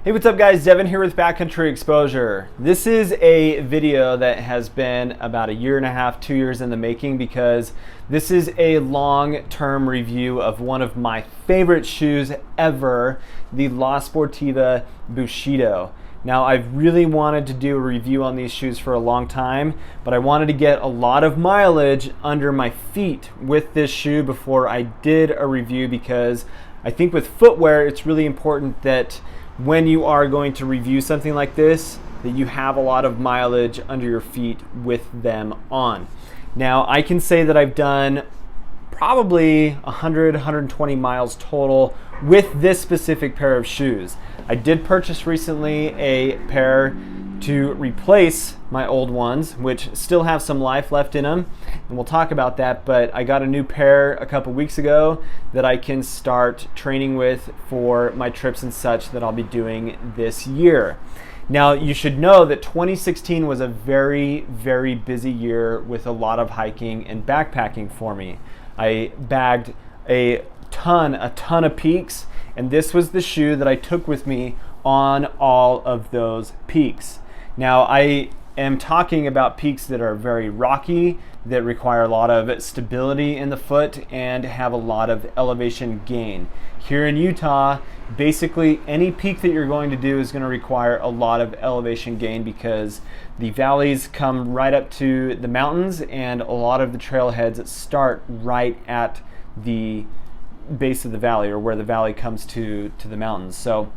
Hey, what's up guys? Devin here with Backcountry Exposure. This is a video that has been about a year and a half, 2 years in the making, because this is a long-term review of one of my favorite shoes ever, the Sportiva Bushido. Now, I've really wanted to do a review on these shoes for a long time, but I wanted to get a lot of mileage under my feet with this shoe before I did a review, because I think with footwear, it's really important that when you are going to review something like this, that you have a lot of mileage under your feet with them on. Now, I can say that I've done probably 100, 120 miles total with this specific pair of shoes. I did purchase recently a pair to replace my old ones, which still have some life left in them, and we'll talk about that, but I got a new pair a couple weeks ago that I can start training with for my trips and such that I'll be doing this year. Now, you should know that 2016 was a very, very busy year with a lot of hiking and backpacking for me. I bagged a ton of peaks, and this was the shoe that I took with me on all of those peaks. Now, I am talking about peaks that are very rocky, that require a lot of stability in the foot and have a lot of elevation gain. Here in Utah, basically any peak that you're going to do is going to require a lot of elevation gain, because the valleys come right up to the mountains, and a lot of the trailheads start right at the base of the valley, or where the valley comes to the mountains. So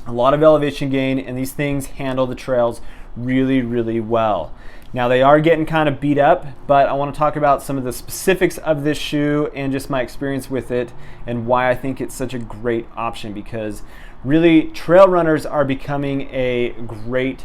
a lot of elevation gain, and these things handle the trails really, really well. Now, they are getting kind of beat up, but I want to talk about some of the specifics of this shoe and just my experience with it and why I think it's such a great option, because really trail runners are becoming a great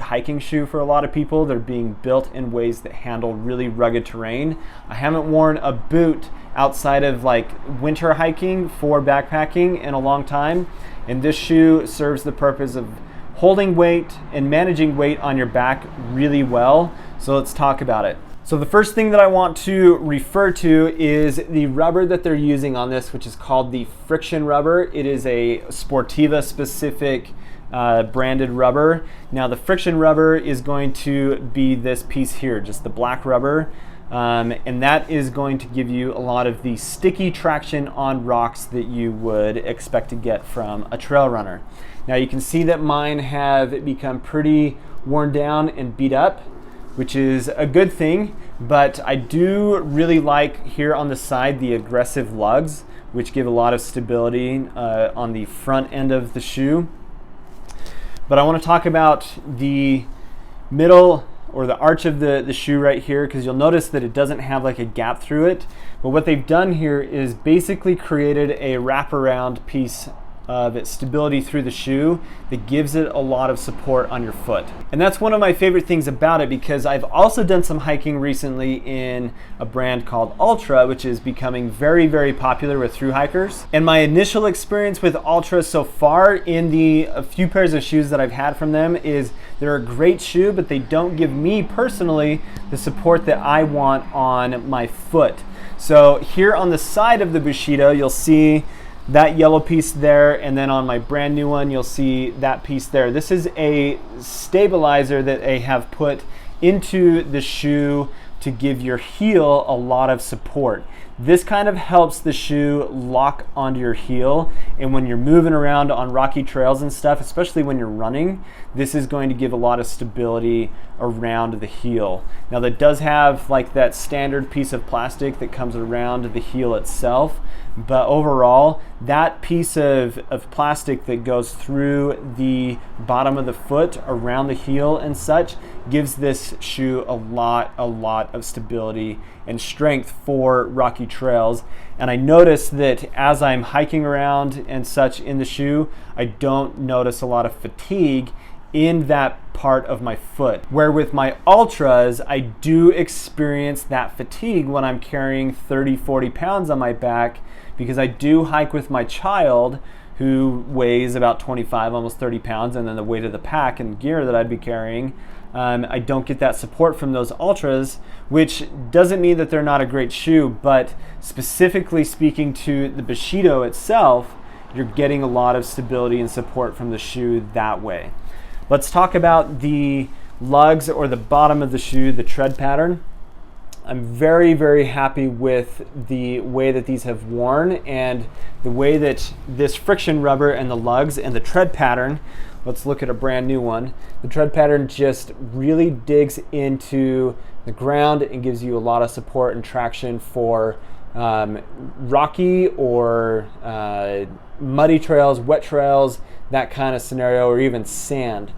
hiking shoe for a lot of people. They're being built in ways that handle really rugged terrain. I haven't worn a boot outside of like winter hiking for backpacking in a long time, and this shoe serves the purpose of holding weight and managing weight on your back really well. So let's talk about it. So the first thing that I want to refer to is the rubber that they're using on this, which is called the friction rubber. It is a Sportiva specific branded rubber. Now, the friction rubber is going to be this piece here, just the black rubber. And that is going to give you a lot of the sticky traction on rocks that you would expect to get from a trail runner. Now, you can see that mine have become pretty worn down and beat up, which is a good thing, but I do really like here on the side the aggressive lugs, which give a lot of stability on the front end of the shoe. But I want to talk about the middle or the arch of the shoe right here, because you'll notice that it doesn't have like a gap through it. But what they've done here is basically created a wraparound piece of stability through the shoe that gives it a lot of support on your foot. And that's one of my favorite things about it, because I've also done some hiking recently in a brand called Ultra, which is becoming very, very popular with thru hikers. And my initial experience with Ultra so far in the few pairs of shoes that I've had from them is they're a great shoe, but they don't give me personally the support that I want on my foot. So here on the side of the Bushido, you'll see that yellow piece there, and then on my brand new one, you'll see that piece there. This is a stabilizer that they have put into the shoe to give your heel a lot of support. This kind of helps the shoe lock onto your heel, and when you're moving around on rocky trails and stuff, especially when you're running, this is going to give a lot of stability around the heel. Now, that does have like that standard piece of plastic that comes around the heel itself, but overall, that piece of plastic that goes through the bottom of the foot around the heel and such gives this shoe a lot of stability and strength for rocky trails. And I notice that as I'm hiking around and such in the shoe, I don't notice a lot of fatigue in that part of my foot. Where with my Ultras, I do experience that fatigue when I'm carrying 30, 40 pounds on my back, because I do hike with my child who weighs about 25, almost 30 pounds, and then the weight of the pack and gear that I'd be carrying, I don't get that support from those Ultras, which doesn't mean that they're not a great shoe, but specifically speaking to the Bushido itself, you're getting a lot of stability and support from the shoe that way. Let's talk about the lugs, or the bottom of the shoe, the tread pattern. I'm very, very happy with the way that these have worn and the way that this friction rubber and the lugs and the tread pattern, let's look at a brand new one. The tread pattern just really digs into the ground and gives you a lot of support and traction for rocky or muddy trails, wet trails, that kind of scenario, or even sand.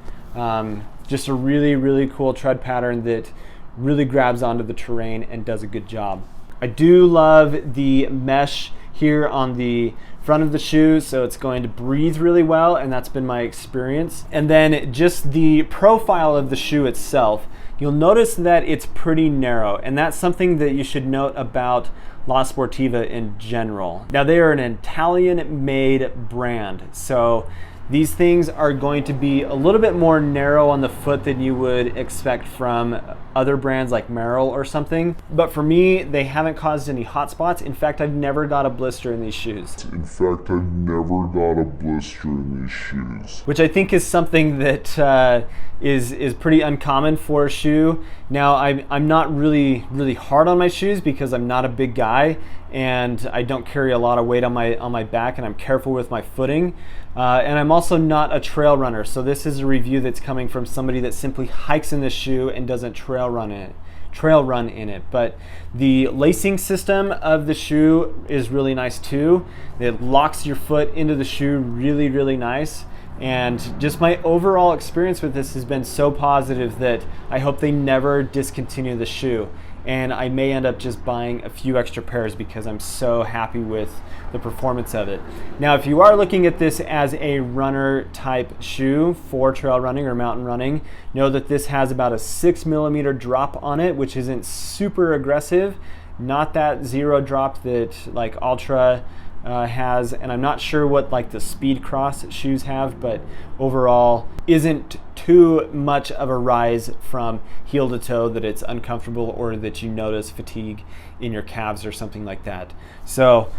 Just a really, really cool tread pattern that really grabs onto the terrain and does a good job. I do love the mesh here on the front of the shoe, so it's going to breathe really well, and that's been my experience. And then just the profile of the shoe itself, you'll notice that it's pretty narrow, and that's something that you should note about La Sportiva in general. Now, they are an Italian-made brand, so these things are going to be a little bit more narrow on the foot than you would expect from other brands like Merrell or something. But for me, they haven't caused any hot spots. In fact, I've never got a blister in these shoes. Which I think is something that is pretty uncommon for a shoe. Now, I'm not really hard on my shoes because I'm not a big guy and I don't carry a lot of weight on my back, and I'm careful with my footing. And I'm also not a trail runner, so this is a review that's coming from somebody that simply hikes in this shoe and doesn't trail run in it. But the lacing system of the shoe is really nice too. It locks your foot into the shoe really, really nice. And just my overall experience with this has been so positive that I hope they never discontinue the shoe. And I may end up just buying a few extra pairs because I'm so happy with the performance of it. Now, if you are looking at this as a runner type shoe for trail running or mountain running, know that this has about a 6mm drop on it, which isn't super aggressive, not that zero drop that like Ultra has, and I'm not sure what like the Speed Cross shoes have, but overall isn't too much of a rise from heel to toe that it's uncomfortable or that you notice fatigue in your calves or something like that. So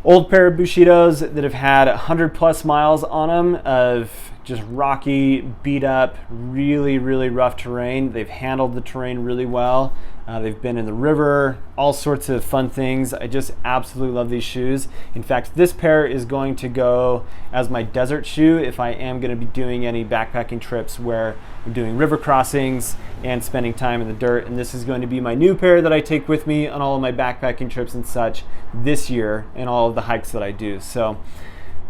old pair of Bushidos that have had 100+ miles on them of just rocky, beat up, really, really rough terrain. They've handled the terrain really well. They've been in the river, all sorts of fun things. I just absolutely love these shoes. In fact, this pair is going to go as my desert shoe if I am going to be doing any backpacking trips where I'm doing river crossings and spending time in the dirt. And this is going to be my new pair that I take with me on all of my backpacking trips and such this year and all of the hikes that I do. So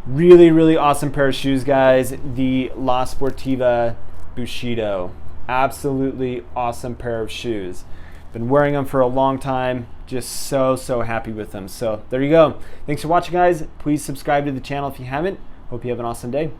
really, really awesome pair of shoes, guys. The La Sportiva Bushido. Absolutely awesome pair of shoes. Been wearing them for a long time. Just so happy with them. So there you go. Thanks for watching, guys. Please subscribe to the channel if you haven't. Hope you have an awesome day.